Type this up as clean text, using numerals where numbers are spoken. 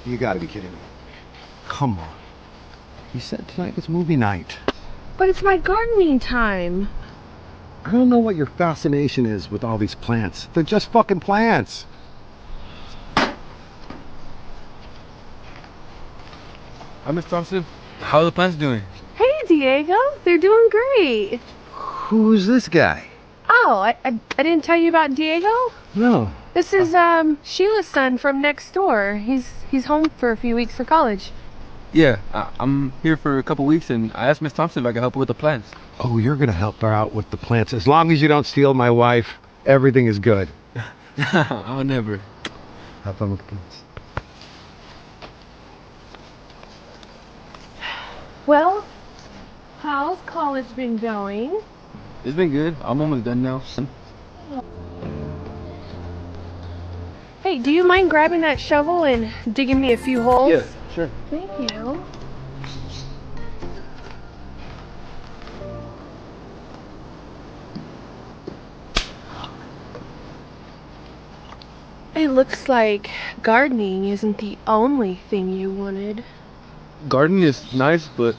You gotta be kidding me. Come on. You said tonight was movie night. But it's my gardening time. I don't know what your fascination is with all these plants. They're just fucking plants. Hi, Miss Thompson. How are the plants doing? Hey, Diego. They're doing great. Who's this guy? Oh, I didn't tell you about Diego? No. This is Sheila's son from next door. He's home for a few weeks for college. Yeah, I'm here for a couple weeks, and I asked Miss Thompson if I could help her with the plants. Oh, you're gonna help her out with the plants. As long as you don't steal my wife, everything is good. I'll never. Have fun with the plants. Well, how's college been going? It's been good. I'm almost done now. Hey, do you mind grabbing that shovel and digging me a few holes? Yeah, sure. Thank you. It looks like gardening isn't the only thing you wanted. Gardening is nice, but